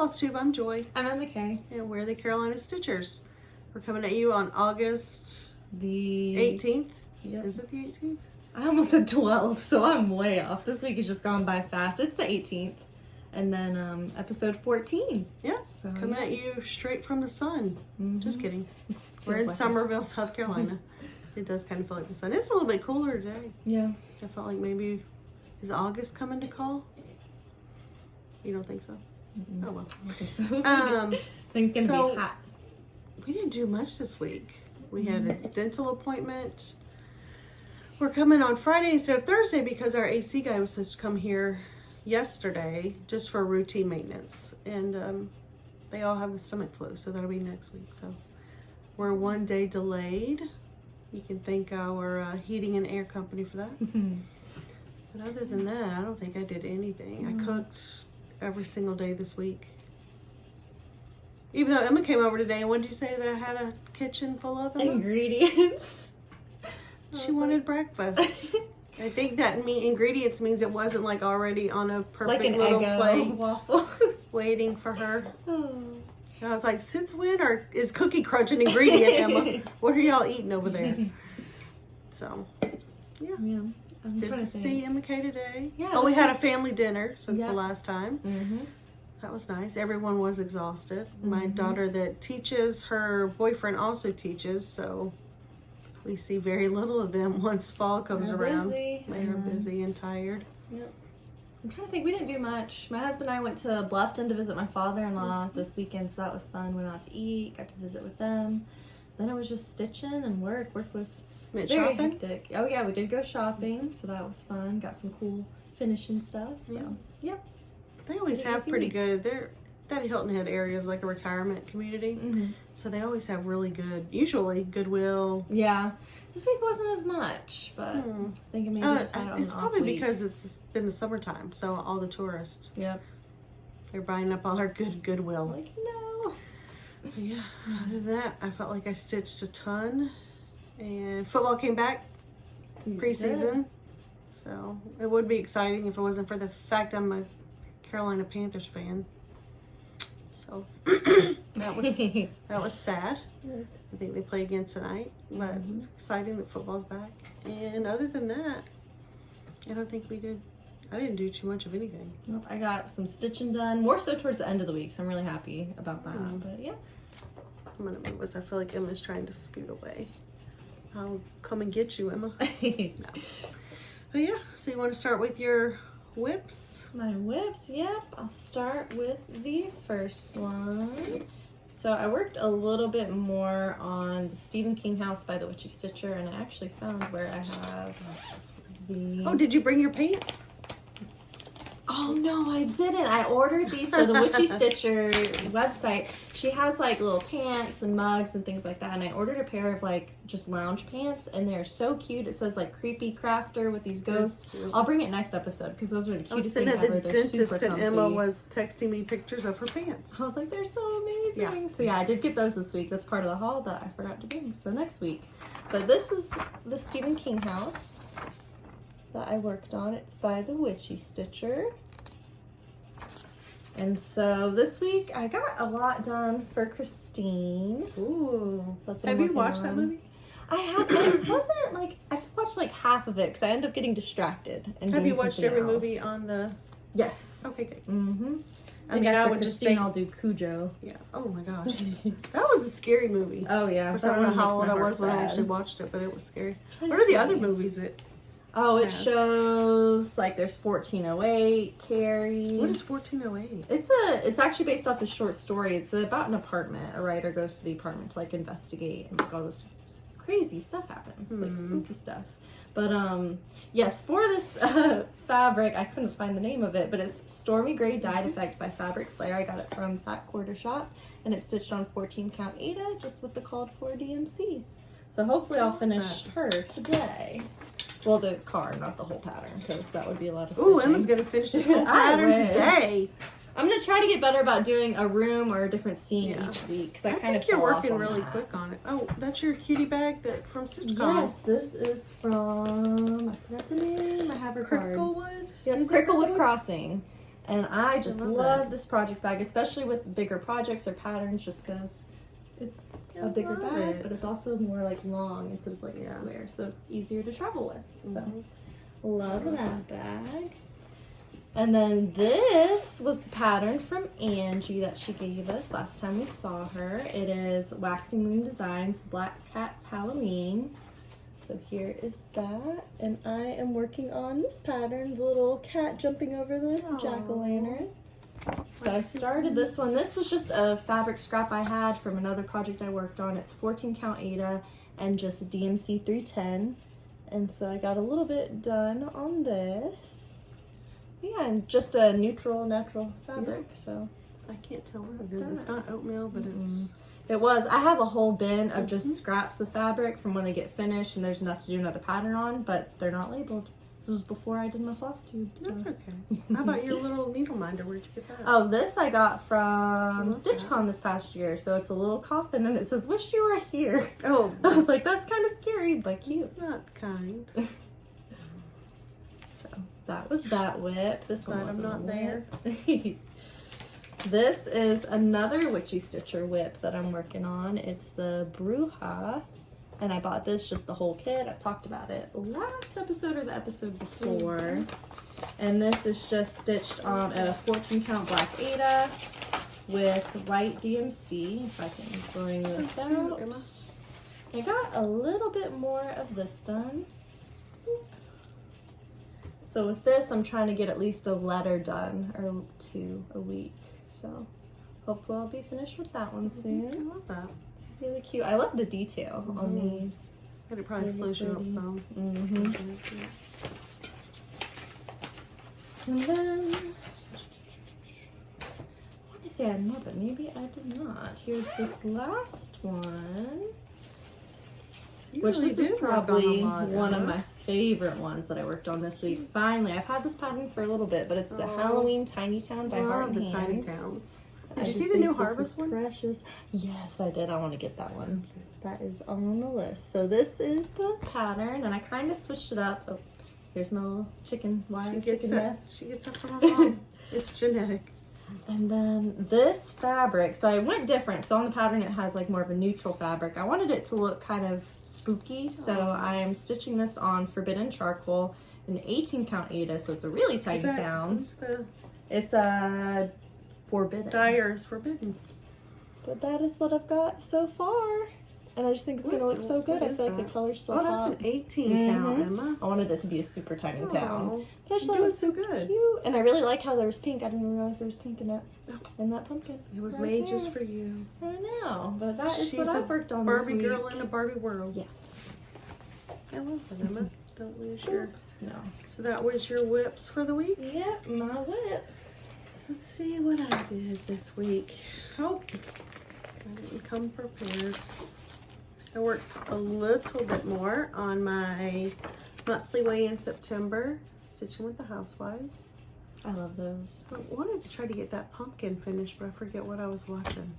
FlossTube. I'm Joy. I'm McKay. And we're the Carolina Stitchers. We're coming at you on August the 18th. Yep. Is it the 18th? I almost said 12th, so I'm way off. This week has just gone by fast. It's the 18th. And then episode 14. Yeah. So, coming at you straight from the sun. Mm-hmm. Just kidding. We're in Somerville, South Carolina. It does kind of feel like the sun. It's a little bit cooler today. Yeah. I felt like maybe, is August coming to call? You don't think so? Mm-mm. Oh, well. I think so. Things gonna be hot. We didn't do much this week. We had a dental appointment. We're coming on Friday instead of Thursday because our AC guy was supposed to come here yesterday just for routine maintenance. And they all have the stomach flu, so that'll be next week. So we're 1 day delayed. You can thank our heating and air company for that. But other than that, I don't think I did anything. I cooked every single day this week. Even though Emma came over today, and what did you say that I had a kitchen full of? Emma? Ingredients. She wanted breakfast. I think that ingredients means it wasn't like already on a perfect like an little Eggo plate waffle. waiting for her. Oh. And I was like, since when is Cookie Crunch an ingredient, Emma? What are y'all eating over there? So, yeah. It's good to see Emma Kay today. Yeah. We had a family dinner since the Yep. last time. Mm-hmm. That was nice. Everyone was exhausted. My daughter that teaches, her boyfriend also teaches, so we see very little of them once fall comes around. Busy. They are busy and tired. Yep. I'm trying to think. We didn't do much. My husband and I went to Bluffton to visit my father-in-law this weekend, so that was fun. Went out to eat, got to visit with them. Then it was just stitching and work. Work was Went very shopping? hectic. Oh yeah, we did go shopping, so that was fun. Got some cool finishing stuff. So yeah. They always have busy pretty week. good. That Hilton Head area is like a retirement community, so they always have really good, usually Goodwill. Yeah. This week wasn't as much, but I think maybe just had it on it's an probably off week. because it's been the summertime, so all the tourists, Yep. they're buying up all our Goodwill. Like, no. But yeah, other than that, I felt like I stitched a ton, and football came back preseason, so it would be exciting if it wasn't for the fact I'm a Carolina Panthers fan. So that was sad. I think they play again tonight, but it's exciting that football's back. And other than that, I don't think I didn't do too much of anything. Nope, I got some stitching done, more so towards the end of the week, so I'm really happy about that. But yeah. I'm gonna move this. I feel like Emma's trying to scoot away. I'll come and get you, Emma. No. But yeah, so you want to start with your whips? My whips, yep. I'll start with the first one. So I worked a little bit more on the Stephen King house by the Witchy Stitcher, and I actually found where I have the... Oh, did you bring your pants? Oh no, I didn't. I ordered these. So the Witchy Stitcher website, she has like little pants and mugs and things like that. And I ordered a pair of like just lounge pants, and they're so cute. It says like creepy crafter with these ghosts. I'll bring it next episode because those are the cutest things ever. The They're super dentist and comfy. Emma was texting me pictures of her pants. I was like, they're so amazing. Yeah. So yeah, I did get those this week. That's part of the haul that I forgot to bring. So next week. But this is the Stephen King house that I worked on. It's by the Witchy Stitcher. And so this week I got a lot done for Christine. Ooh. That's what Have I'm you watched that on. movie? I have, but it wasn't like, I watched like half of it because I ended up getting distracted. And Have doing you watched something every else. movie on the... Yes. Okay, good. Mm-hmm. I mean, I would Christine, just think... I'll do Cujo. Yeah. Oh my gosh. That was a scary movie. Oh yeah. Of course, I don't know how old I was when I actually watched it, but it was scary. What are the other movies that... Oh, it has? shows like there's 1408, Carrie. What is 1408? It's actually based off a short story. It's about an apartment. A writer goes to the apartment to like investigate, and like all this crazy stuff happens, like spooky stuff. But yes, for this fabric, I couldn't find the name of it, but it's Stormy Gray Dyed Effect by FabricFlair. I got it from Fat Quarter Shop, and it's stitched on 14 count Aida, just with the called for DMC. So hopefully I'll finish her today. Well, the card, not the whole pattern, because that would be a lot of stitching. Ooh, Emma's going to finish this whole pattern today. I'm going to try to get better about doing a room or a different scene each week. Cause I kind think of you're fell off working on really that. quick on it. Oh, that's your cutie bag from StitchCon. Yes, this is from, I forgot the name. I have her card. Cricklewood? Yeah, Cricklewood Crossing. And I just love love this project bag, especially with bigger projects or patterns, just because it's a bigger bag, but it's also more like long instead of like a square, so easier to travel with. So love that bag. And then this was the pattern from Angie that she gave us last time we saw her. It is Waxing Moon Designs Black Cat's Halloween. So here is that, and I am working on this pattern, the little cat jumping over the jack-o'-lantern. So I started this one. This was just a fabric scrap I had from another project I worked on. It's 14 count Aida and just DMC 310. And so I got a little bit done on this. Yeah, and just a neutral, natural fabric, so. I can't tell what it is. It's not oatmeal, but it's... It was. I have a whole bin of just scraps of fabric from when they get finished, and there's enough to do another pattern on, but they're not labeled. This was before I did my FlossTube. So. That's okay. How about your little needle minder? Where'd you get that? Oh, this I got from StitchCon this past year. So it's a little coffin, and it says, "Wish you were here." Oh. I was like, that's kind of scary, but cute. It's not kind. So that was that WIP. This one wasn't I'm not there. This is another Witchy Stitcher WIP that I'm working on. It's the Bruja, and I bought this, just the whole kit. I've talked about it last episode or the episode before. And this is just stitched on a 14 count black Aida with white DMC, if I can bring this out. I got a little bit more of this done. So with this, I'm trying to get at least a letter done, or 2 a week. So hopefully I'll be finished with that one soon. I love that. It's really cute. I love the detail on these. But it probably slows you up some. And then, I want to say I had more, but maybe I did not. Here's this last one. Which really this is do work on probably a lot, one of Emma. my favorite ones that I worked on this week. Finally, I've had this pattern for a little bit, but it's the Halloween Tiny Town by Heart and the Hands. Tiny Towns. Did I you just see the think new this Harvest is one? Precious. Yes, I did. I want to get that one. That is on the list. So this is the pattern, and I kind of switched it up. Oh, here's my little chicken wire chicken nest. She gets up from her mom. It's genetic. And then this fabric, so I went different. So on the pattern, it has like more of a neutral fabric. I wanted it to look kind of spooky, so I'm stitching this on Forbidden Charcoal, an 18 count Aida, so it's a really tiny town. It's a Forbidden. Dyer's Forbidden. But that is what I've got so far. And I just think it's going to look so good. I feel like the color's so hot. Oh, that's an 18 count, Emma. I wanted it to be a super tiny town. But I just thought it was so good. Cute. And I really like how there was pink. I didn't realize there was pink in that pumpkin. It was made just for you. I know. But that is what I've worked on Barbie this week. girl in a Barbie world. Yes. I love that, Emma. Don't lose your... No. So that was your whips for the week? Yep, my whips. Let's see what I did this week. Oh, I didn't come prepared. I worked a little bit more on my monthly weigh in September, Stitching with the Housewives. I love those. I wanted to try to get that pumpkin finished, but I forget what I was watching.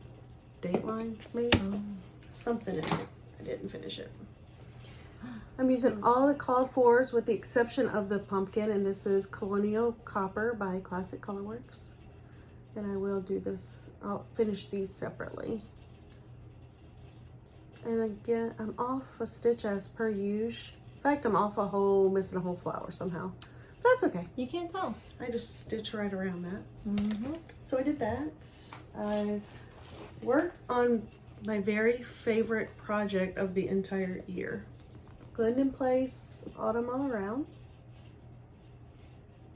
Dateline, maybe? Something in it. I didn't finish it. I'm using all the called fors with the exception of the pumpkin, and this is Colonial Copper by Classic Colorworks. And I will do this, I'll finish these separately. And again, I'm off a stitch as per usual. In fact, I'm off missing a whole flower somehow. That's okay. You can't tell. I just stitch right around that. So I did that. I worked on my very favorite project of the entire year. Glendon Place, Autumn All Around.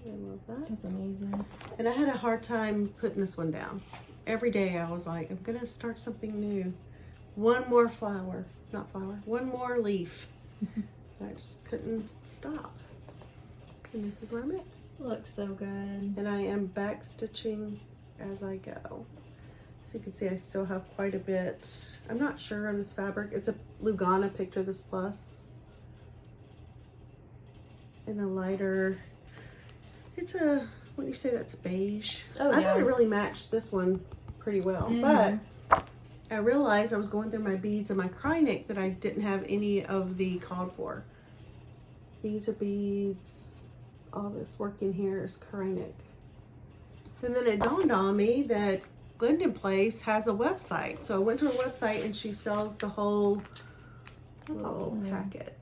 I love that. That's amazing. And I had a hard time putting this one down. Every day I was like, I'm gonna start something new. One more one more leaf. I just couldn't stop. And this is where I'm at. Looks so good. And I am back stitching as I go. So you can see I still have quite a bit. I'm not sure on this fabric. It's a Lugana Picture This Plus. In a lighter, it's a, what do you say, that's beige? Oh, I yeah. thought it really matched this one pretty well, but I realized I was going through my beads and my Krynic that I didn't have any of the called for. These are beads. All this work in here is Krynic. And then it dawned on me that Glendon Place has a website. So I went to her website and she sells the whole little awesome. packet.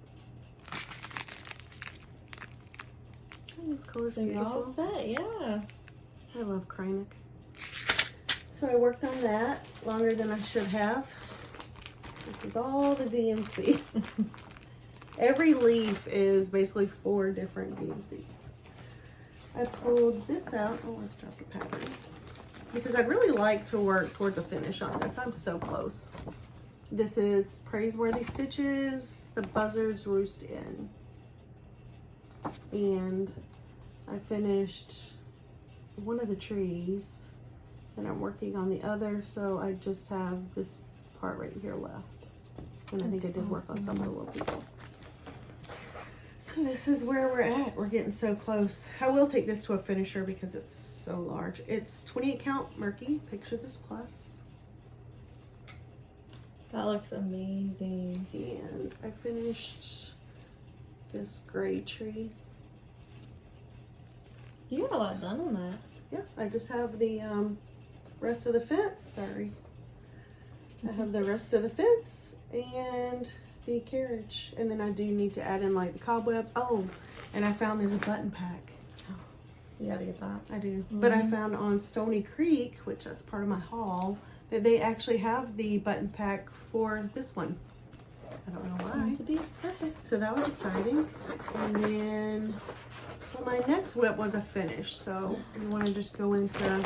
Oh, this color's So you're all beautiful. set, yeah. I love Kreinik. So I worked on that longer than I should have. This is all the DMC. Every leaf is basically 4 different DMCs. I pulled this out. Oh, let's drop the pattern. Because I'd really like to work towards a finish on this. I'm so close. This is Praiseworthy Stitches, the Buzzard's Roost In. And I finished one of the trees and I'm working on the other, so I just have this part right here left. And I think I did work on some of the little people. So this is where we're at. We're getting so close. I will take this to a finisher because it's so large. It's 28 count Murky. Picture this plus. That looks amazing. And I finished this gray tree. You got a lot done on that. Yeah, I just have the rest of the fence. Sorry. I have the rest of the fence and the carriage. And then I do need to add in like the cobwebs. Oh, and I found there's a button pack. You gotta get that. I do. But I found on Stony Creek, which that's part of my haul, that they actually have the button pack for this one. I don't know why. To be perfect. So that was exciting. And then well, my next whip was a finish. So you want to just go into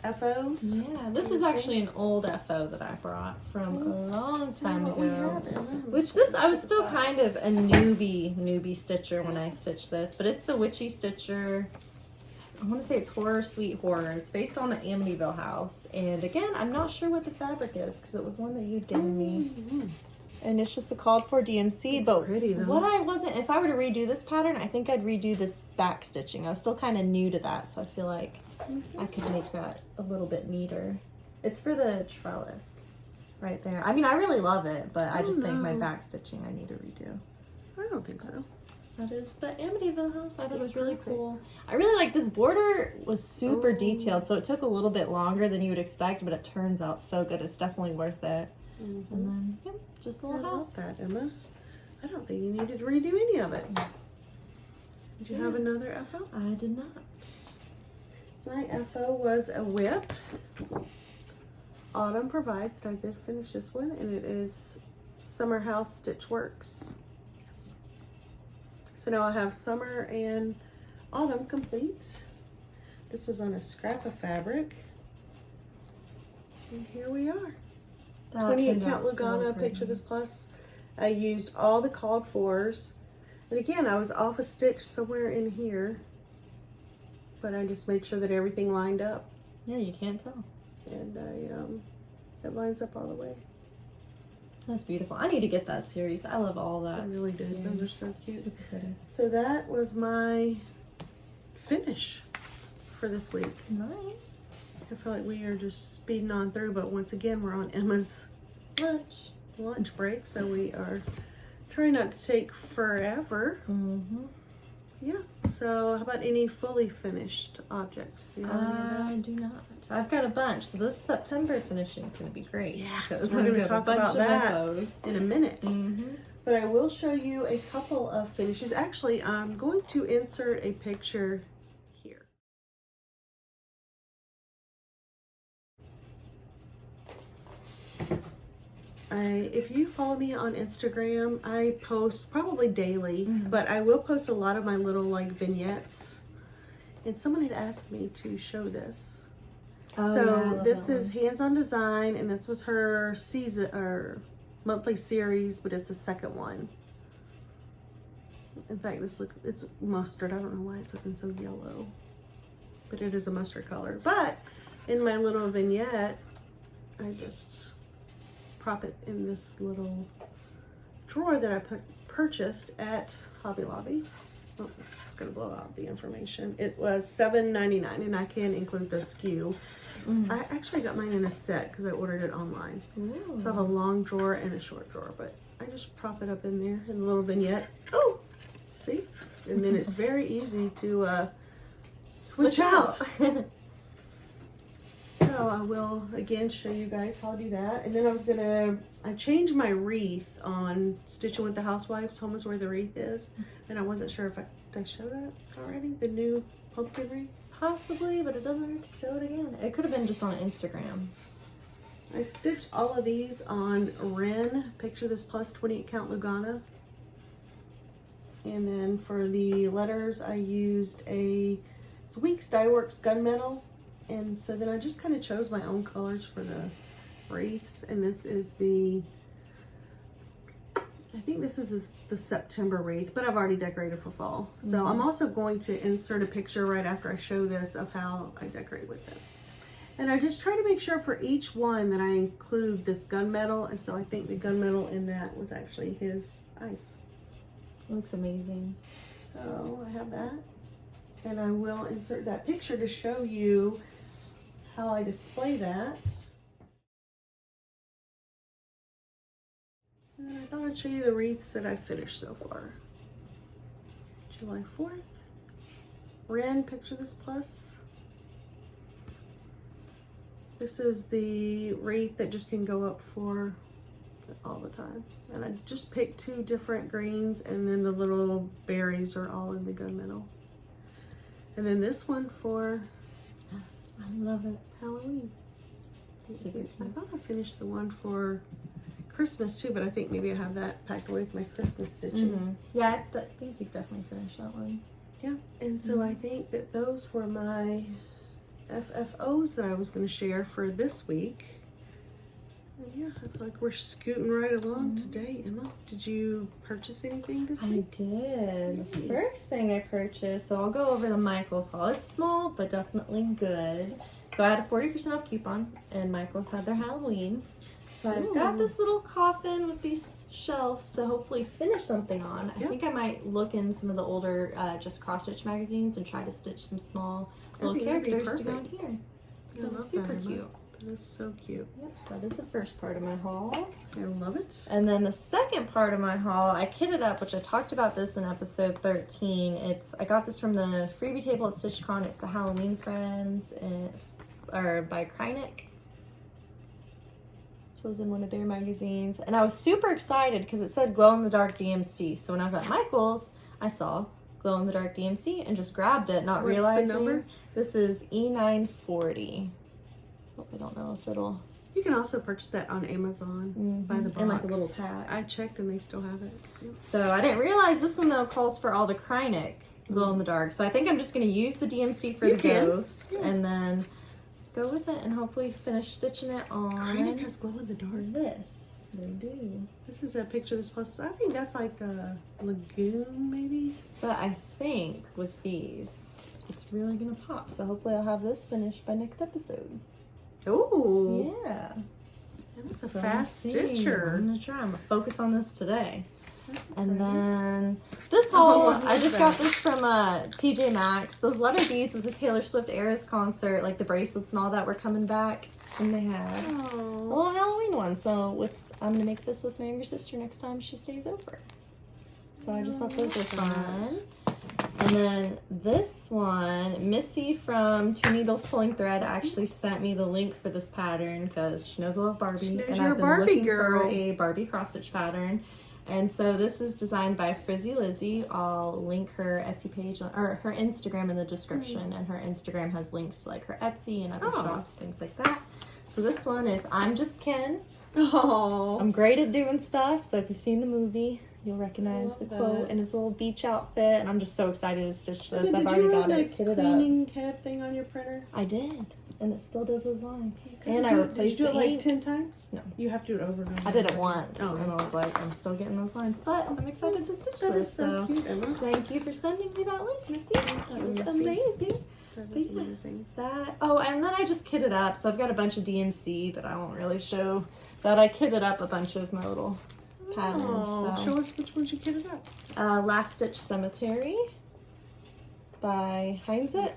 FOs? Yeah, this is actually an old FO that I brought from a long time ago. Which this, I was still kind of a newbie stitcher when I stitched this, but it's the Witchy Stitcher. I want to say it's Horror Sweet Horror. It's based on the Amityville house. And again, I'm not sure what the fabric is because it was one that you'd given me. And it's just the called for DMC. It's but pretty, though. what I wasn't, if I were to redo this pattern, I think I'd redo this back stitching. I was still kind of new to that, so I feel like I could make that a little bit neater. It's for the trellis right there. I mean, I really love it, but I just think my back stitching I need to redo. I don't think so. That is the Amityville house. I thought it That's was really perfect. cool. I really like this border. Was super detailed, so it took a little bit longer than you would expect, but it turns out so good. It's definitely worth it. And then, yep, just a I little love house. that, Emma. I don't think you needed to redo any of it. Did you have another FO? I did not. My FO was a whip. Autumn Provides, and I did finish this one, and it is Summer House Stitch Works. Yes. So now I have summer and autumn complete. This was on a scrap of fabric. And here we are. 28 count Lugana, picture this plus. I used all the called fors. And again, I was off a stitch somewhere in here. But I just made sure that everything lined up. Yeah, you can't tell. And it lines up all the way. That's beautiful. I need to get that series. I love all that. I really did. series. Those are so cute. Super pretty. So that was my finish for this week. Nice. I feel like we are just speeding on through, but once again, we're on Emma's lunch break, so we are trying not to take forever. Yeah. So how about any fully finished objects? Do you have any of that? I do not. I've got a bunch. So this September finishing is going to be great. Yes, because we're I've going to got a talk bunch about of that FOs. in a minute. Mm-hmm. But I will show you a couple of finishes. Actually, I'm going to insert a picture here. If you follow me on Instagram, I post probably daily, but I will post a lot of my little like vignettes. And someone had asked me to show this. Oh, So yeah, I love this that is Hands-On Design, and this was her season or monthly series, but it's the second one. In fact, it's mustard. I don't know why it's looking so yellow, but it is a mustard color. But in my little vignette, I just prop it in this little drawer that I purchased at Hobby Lobby. Oh, it's gonna blow out the information. It was $7.99, and I can include the SKU. I actually got mine in a set because I ordered it online. Ooh. So I have a long drawer and a short drawer, but I just prop it up in there in the little vignette. Oh, see? And then it's very easy to switch out. So I will again show you guys how to do that. And then I changed my wreath on Stitchin with the Housewives. Home is where the wreath is. And I wasn't sure if did I show that already? The new pumpkin wreath? Possibly, but it doesn't hurt to show it again. It could have been just on Instagram. I stitched all of these on Wren, Picture This Plus 28 count Lugana. And then for the letters, I used a Weeks Dye Works gunmetal. And so then I just kind of chose my own colors for the wreaths. And this is I think this is the September wreath, but I've already decorated for fall. So I'm also going to insert a picture right after I show this of how I decorate with it. And I just try to make sure for each one that I include this gunmetal. And so I think the gunmetal in that was actually his ice. It looks amazing. So I have that. And I will insert that picture to show you how I display that. And then I thought I'd show you the wreaths that I've finished so far. July 4th. Wren, Picture This Plus. This is the wreath that just can go up for all the time. And I just picked 2 different greens, and then the little berries are all in the gunmetal. And then this one for I love it. Halloween. Super cute. I thought I finished the one for Christmas too, but I think maybe I have that packed away with my Christmas stitching. Yeah, I think you definitely finished that one. Yeah, and so I think that those were my FFOs that I was going to share for this week. And yeah, I feel like we're scooting right along today. Emma, did you purchase anything this week? I did. The first thing I purchased, so I'll go over the Michaels haul. It's small, but definitely good. So I had a 40% off coupon, and Michaels had their Halloween. So I've got this little coffin with these shelves to hopefully finish something on. I think I might look in some of the older just cross-stitch magazines and try to stitch some small little characters to go in here. That was super cute. That is so cute. Yep, so that is the first part of my haul. I love it. And then the second part of my haul, I kitted up, which I talked about this in episode 13. I got this from the freebie table at StitchCon. It's the Halloween Friends or by Krynick. So it was in one of their magazines. And I was super excited because it said glow-in-the-dark DMC. So when I was at Michael's, I saw glow-in-the-dark DMC and just grabbed it, not realizing. The number? This is E940. I don't know if it'll... You can also purchase that on Amazon by the box. In like a little pack. I checked and they still have it. Yep. So I didn't realize this one though calls for all the Krynick glow in the dark. So I think I'm just going to use the DMC for the ghost and then go with it and hopefully finish stitching it on. Krynick has glow in the dark. This. They do. This is a Picture This Plus. I think that's like a lagoon maybe. But I think with these, it's really going to pop. So hopefully I'll have this finished by next episode. Oh. Yeah. That's a fast stitcher. I'm going to try. I'm going to focus on this today. And exciting. then this haul, I just got this from TJ Maxx. Those letter beads with the Taylor Swift Eras concert, like the bracelets and all that were coming back. And they had a little Halloween one. So I'm going to make this with my younger sister next time she stays over. So I just thought those were fun. And then this one, Missy from Two Needles Pulling Thread actually sent me the link for this pattern because she knows I love Barbie. And I've been looking for a Barbie cross-stitch pattern. And so this is designed by Frizzy Lizzy. I'll link her Etsy page, or her Instagram in the description. And her Instagram has links to like her Etsy and other shops, things like that. So this one is I'm Just Ken. Oh. I'm great at doing stuff. So if you've seen the movie, you'll recognize the quote and his little beach outfit. And I'm just so excited to stitch this. I've already got it kitted up. Did you run the cleaning head thing on your printer? I did. And it still does those lines. And I replaced the ink. Did you do it like ink. 10 times? No. You have to do it over and over. I did it once. And I was like, I'm still getting those lines. But I'm excited to stitch That this. is so cute, Emma. Thank you for sending me that link, Missy. That was amazing. That is amazing. And then I just kitted up. So I've got a bunch of DMC, but I won't really show that. I kitted up a bunch of my little patterns. Oh, So. show us which ones you kitted up. Last Stitch Cemetery by Heinzit.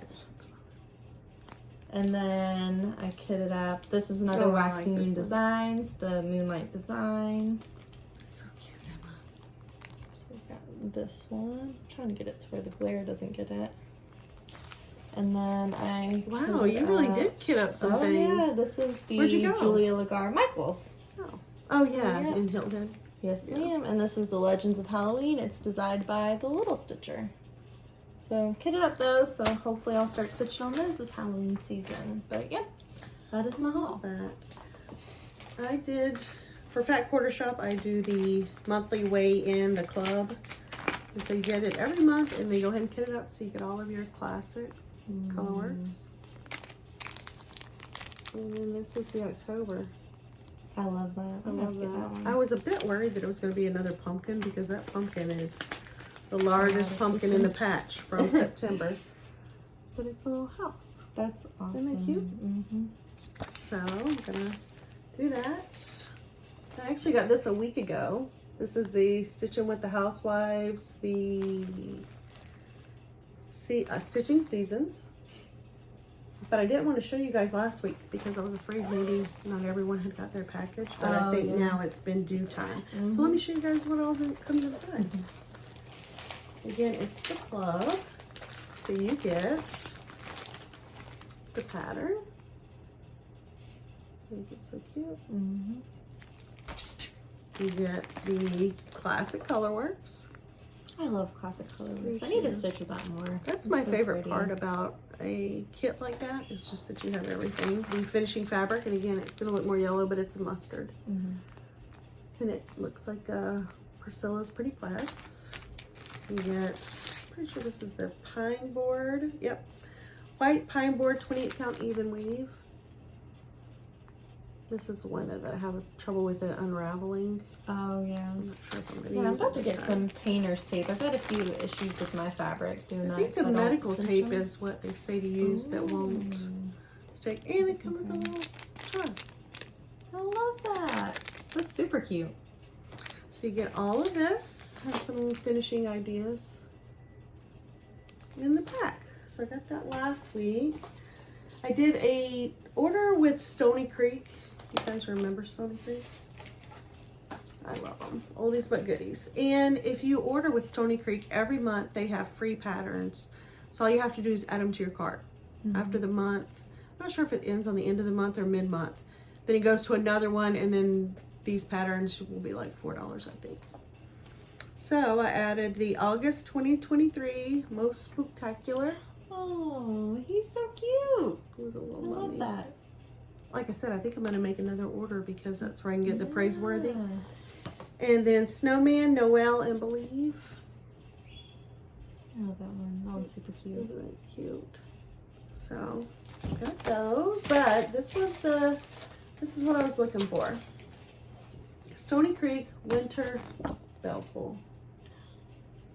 And then I kitted up. This is another Waxing Moon Designs, the Moonlight design. That's so cute, Emma. So we've got this one. I'm trying to get it to where the glare doesn't get it. And then I Wow, you really did kit up some things. Yeah, this is the Where'd you go? Julia Lagar Michaels. Oh yeah, Yeah. in Hilton. Yes, ma'am. And this is the Legends of Halloween. It's designed by the Little Stitcher. So kitted up those, so hopefully I'll start stitching on those this Halloween season. But yeah, that is my haul. That I did for Fat Quarter Shop. I do the monthly weigh-in, the club, and so you get it every month, and they go ahead and kit it up so you get all of your classic color works. And then this is the October. I love that. I love that. one. I was a bit worried that it was going to be another pumpkin because that pumpkin is the largest pumpkin in the patch from September. But it's a little house. That's awesome. Isn't that cute? So I'm going to do that. I actually got this a week ago. This is the Stitchin with the Housewives, the Stitching Seasons. But I didn't want to show you guys last week because I was afraid maybe not everyone had got their package. But I think now it's been due time. So let me show you guys what else comes inside. Again, it's the club. So you get the pattern. I think it's so cute. You get the classic colorworks. I love classic colorworks. I need to stitch with that more. That's my favorite part about a kit like that. It's just that you have everything. The finishing fabric, and again, it's going to look more yellow, but it's a mustard. And it looks like Priscilla's Pretty Plats. You get, pretty sure this is the pine board. Yep. White pine board, 28 count even weave. This is the one that I have trouble with it unraveling. Oh, yeah. I'm not sure if I'm going to use I'm about to it get this some painter's tape. I've had a few issues with my fabric doing that. I think the medical tape is what they say to use that won't stick. And it comes with a little trust. I love that. That's super cute. So you get all of this. Have some finishing ideas in the pack. So I got that last week. I did a order with Stony Creek. You guys remember Stony Creek? I love them. Oldies but goodies. And if you order with Stony Creek, every month they have free patterns. So all you have to do is add them to your cart. After the month, I'm not sure if it ends on the end of the month or mid-month. Then it goes to another one, and then these patterns will be like $4, I think. So I added the August 2023 Most Spooktacular. Oh, he's so cute. It was a little I love mummy. that. Like I said, I think I'm going to make another order because that's where I can get the praiseworthy. And then Snowman, Noel, and Believe. I love that one. That one's super cute. Isn't it cute? So, got those. But this is what I was looking for. Stony Creek Winter Bell Pull.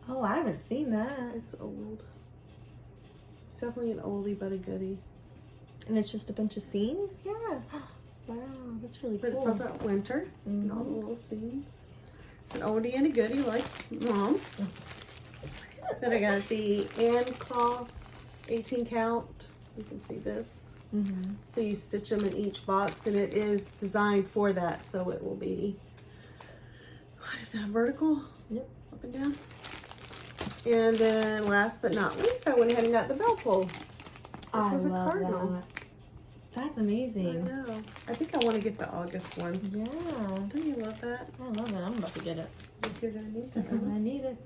Oh, I haven't seen that. It's old. It's definitely an oldie but a goodie. And it's just a bunch of scenes? Yeah. Wow, that's really But cool. it smells like winter and all the little scenes. It's an oldie and a goodie like Mom. Then I got the Ann Cloth 18 count. You can see this. So you stitch them in each box, and it is designed for that. So it will be, what is that, vertical? Yep. Up and down. And then last but not least, I went ahead and got the bell pull. I was a love cardinal. that. That's I amazing. know. I think I want to get the August one. Yeah. Don't you love that? I love it. I'm about to get it. If you're gonna need that. I need it.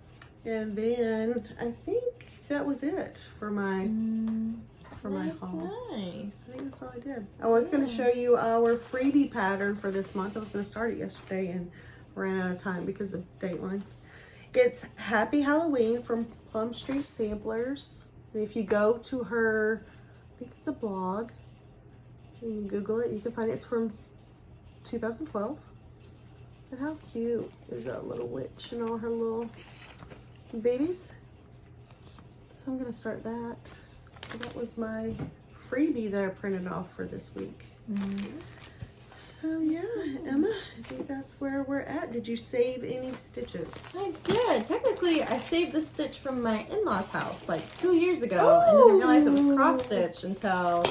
And then I think that was it for my Nice, haul. nice. I think that's all I did. I was going to show you our freebie pattern for this month. I was going to start it yesterday and ran out of time because of Dateline. It's Happy Halloween from Plum Street Samplers. And if you go to her, I think it's a blog, and you Google it, you can find it. It's from 2012. And how cute is that little witch and all her little babies? So I'm going to start that. So that was my freebie that I printed off for this week. So yeah, Emma, I think that's where we're at. Did you save any stitches? I did. Technically, I saved the stitch from my in-laws' house like 2 years ago and didn't realize it was cross-stitch until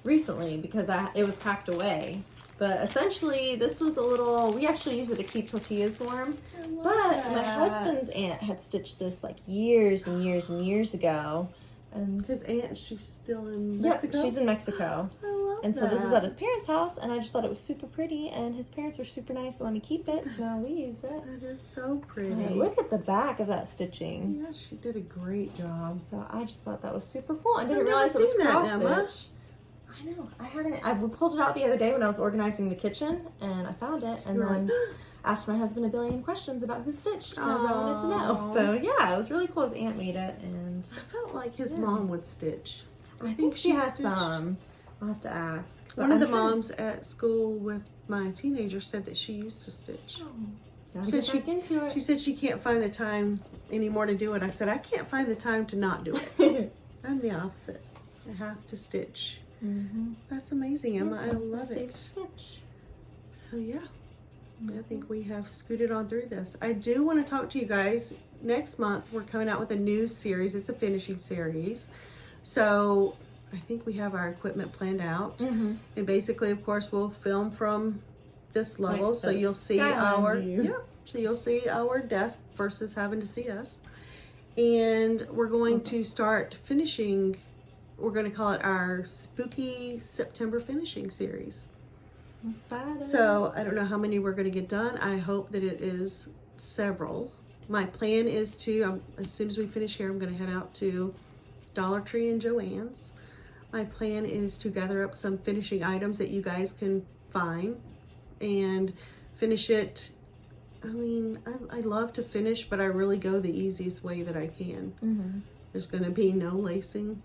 recently because it was packed away. But essentially, this was a little, we actually use it to keep tortillas warm. But my husband's aunt had stitched this like years and years and years ago. And his aunt, she's still in yeah, Mexico? she's in Mexico. I love And that. so this was at his parents' house, and I just thought it was super pretty, and his parents were super nice to let me keep it, so now we use it. That is so pretty. Look at the back of that stitching. Yeah, she did a great job. So I just thought that was super cool. I didn't I've realize it never was seen that, cross Emma. stitch. I know. I pulled it out the other day when I was organizing the kitchen, and I found it, and then asked my husband a billion questions about who stitched, because I wanted to know. So yeah, it was really cool. His aunt made it, and I felt like his mom would stitch. I think she has stitched. some. I'll have to ask. But One of I'm the trying- moms at school with my teenager said that she used to stitch. Gotta Said get back into it. She said she can't find the time anymore to do it. I said, I can't find the time to not do it. I'm the opposite. I have to stitch. Mm-hmm. That's amazing, Emma. I That's my love safe it. Stitch. So yeah, I think we have scooted on through this. I do want to talk to you guys. Next month, we're coming out with a new series. It's a finishing series. So I think we have our equipment planned out. Mm-hmm. And basically, of course, we'll film from this level. Like So this you'll see skyline our, view. so you'll see our desk versus having to see us. And we're going to start finishing. We're going to call it our Spooky September Finishing Series. Excited. So I don't know how many we're going to get done. I hope that it is several. My plan is to, as soon as we finish here, I'm going to head out to Dollar Tree and Joann's. My plan is to gather up some finishing items that you guys can find and finish it. I mean, I love to finish, but I really go the easiest way that I can. Mm-hmm. There's going to be no lacing.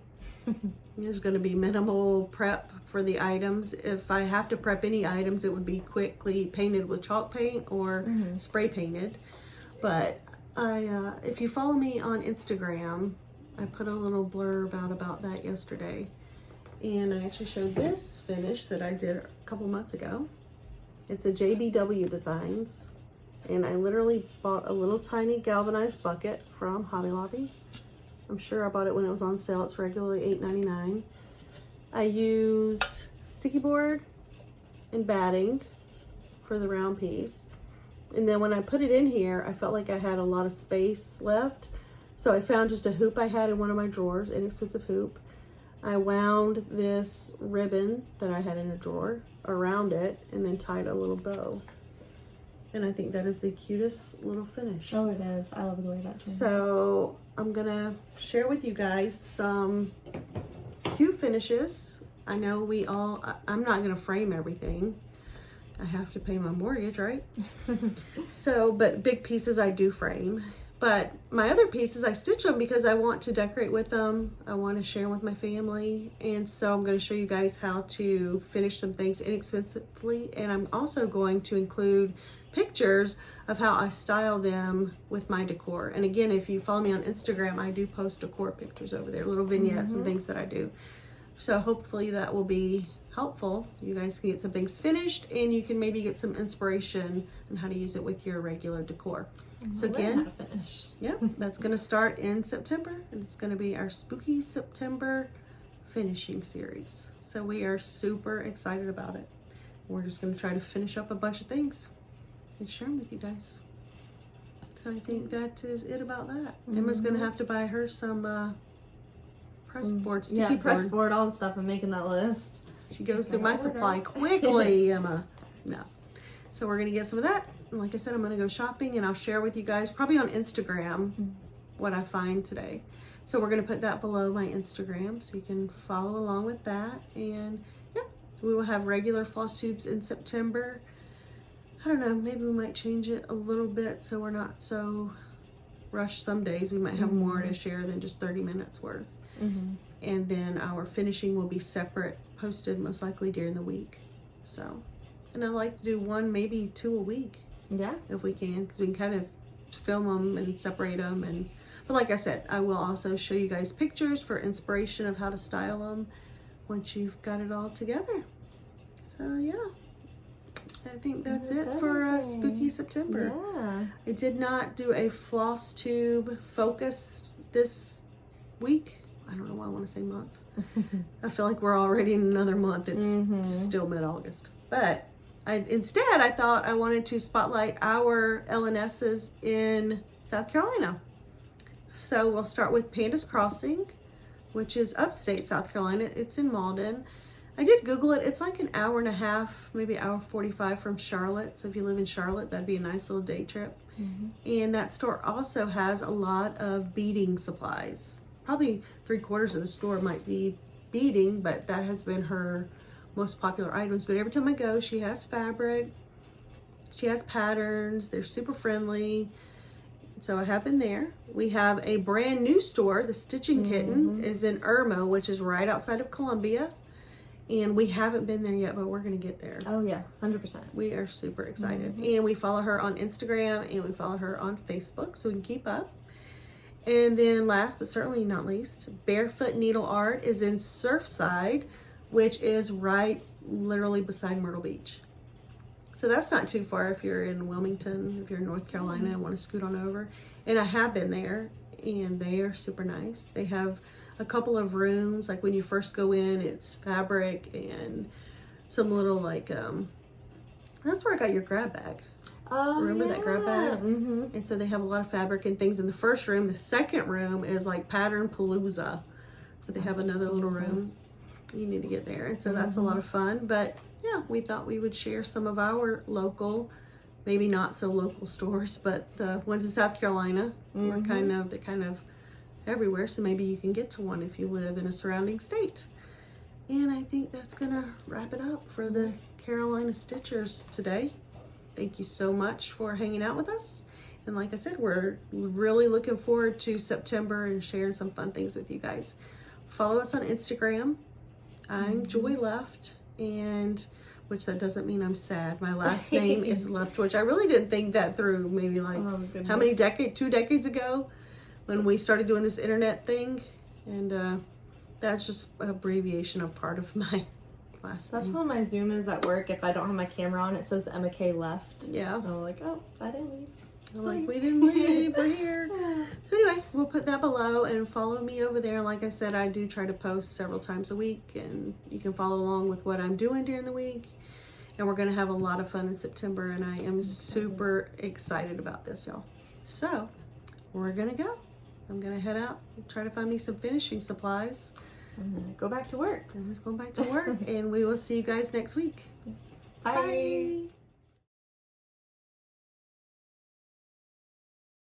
There's going to be minimal prep for the items. If I have to prep any items, it would be quickly painted with chalk paint or spray painted. But if you follow me on Instagram, I put a little blurb out about that yesterday. And I actually showed this finish that I did a couple months ago. It's a JBW Designs. And I literally bought a little tiny galvanized bucket from Hobby Lobby. I'm sure I bought it when it was on sale. It's regularly $8.99. I used sticky board and batting for the round piece. And then when I put it in here, I felt like I had a lot of space left. So I found just a hoop I had in one of my drawers, inexpensive hoop. I wound this ribbon that I had in a drawer around it and then tied a little bow. And I think that is the cutest little finish. Oh, it is. I love the way that turned out. So I'm gonna share with you guys some cute finishes. I know I'm not gonna frame everything. I have to pay my mortgage, right? So, but big pieces I do frame. But my other pieces, I stitch them because I want to decorate with them. I want to share them with my family. And so I'm going to show you guys how to finish some things inexpensively. And I'm also going to include pictures of how I style them with my decor. And again, if you follow me on Instagram, I do post decor pictures over there, little vignettes and things that I do. So hopefully that will be helpful. You guys can get some things finished and you can maybe get some inspiration on how to use it with your regular decor. So again, how to finish. yeah, that's going to start in September, and it's going to be our Spooky September finishing series. So we are super excited about it. We're just going to try to finish up a bunch of things and share them with you guys. So I think that is it about that. Emma's going to have to buy her some press board, sticky board. press board, all the stuff. I'm making that list. She goes through my supply quickly, Emma. No. So we're going to get some of that. And like I said, I'm going to go shopping and I'll share with you guys probably on Instagram what I find today. So we're going to put that below my Instagram so you can follow along with that. And yeah, we will have regular floss tubes in September. I don't know, maybe we might change it a little bit so we're not so rushed. Some days we might have more to share than just 30 minutes worth. And then our finishing will be separate, posted most likely during the week. So, and I like to do one, maybe 2 a week. Yeah. If we can, because we can kind of film them and separate them. But like I said, I will also show you guys pictures for inspiration of how to style them once you've got it all together. So yeah, I think that's it for Spooky September. Yeah. I did not do a floss tube focus this week. I don't know why I want to say month. I feel like we're already in another month. It's still mid-August. But instead, I thought I wanted to spotlight our LNSs in South Carolina. So we'll start with Panda's Crossing. which is upstate South Carolina. It's in Mauldin. I did Google it. It's like an hour and a half, maybe hour 45 from Charlotte. So if you live in Charlotte, that'd be a nice little day trip. And that store also has a lot of beading supplies. Probably 3/4 of the store might be beading, but that has been her most popular items. But every time I go, she has fabric, she has patterns, they're super friendly. So I have been there. We have a brand new store, the Stitchin Kitten is in Irmo, which is right outside of Columbia. And we haven't been there yet, but we're going to get there. Oh yeah, 100%. We are super excited. And we follow her on Instagram and we follow her on Facebook so we can keep up. And then last but certainly not least, Barefoot Needleart is in Surfside, which is right literally beside Myrtle Beach. So that's not too far if you're in Wilmington, if you're in North Carolina and want to scoot on over. And I have been there and they are super nice. They have a couple of rooms, like when you first go in, it's fabric and some little like, that's where I got your grab bag. Oh, Remember yeah. that grab bag? And so they have a lot of fabric and things in the first room. The second room is like pattern palooza. So they have another little room. You need to get there. And so that's a lot of fun. But yeah, we thought we would share some of our local, maybe not so local stores, but the ones in South Carolina. They're kind of everywhere. So maybe you can get to one if you live in a surrounding state. And I think that's gonna wrap it up for the Carolina Stitchers today. Thank you so much for hanging out with us. And like I said, we're really looking forward to September and sharing some fun things with you guys. Follow us on Instagram. I'm Joy Left, and which that doesn't mean I'm sad. My last name is Left, which I really didn't think that through maybe like how many decades, 2 decades ago when we started doing this internet thing. And that's just an abbreviation of part of my last That's name. how my Zoom is at work. If I don't have my camera on, it says Emma K Left. Yeah. And I'm like, oh, I didn't leave. Like, we didn't leave, we're here. So anyway, we'll put that below and follow me over there. Like I said, I do try to post several times a week and you can follow along with what I'm doing during the week. And we're gonna have a lot of fun in September and I am super excited about this, y'all. So we're gonna go. I'm gonna head out and try to find me some finishing supplies. I'm gonna go back to work. And let's go back to work and we will see you guys next week. Bye. Bye.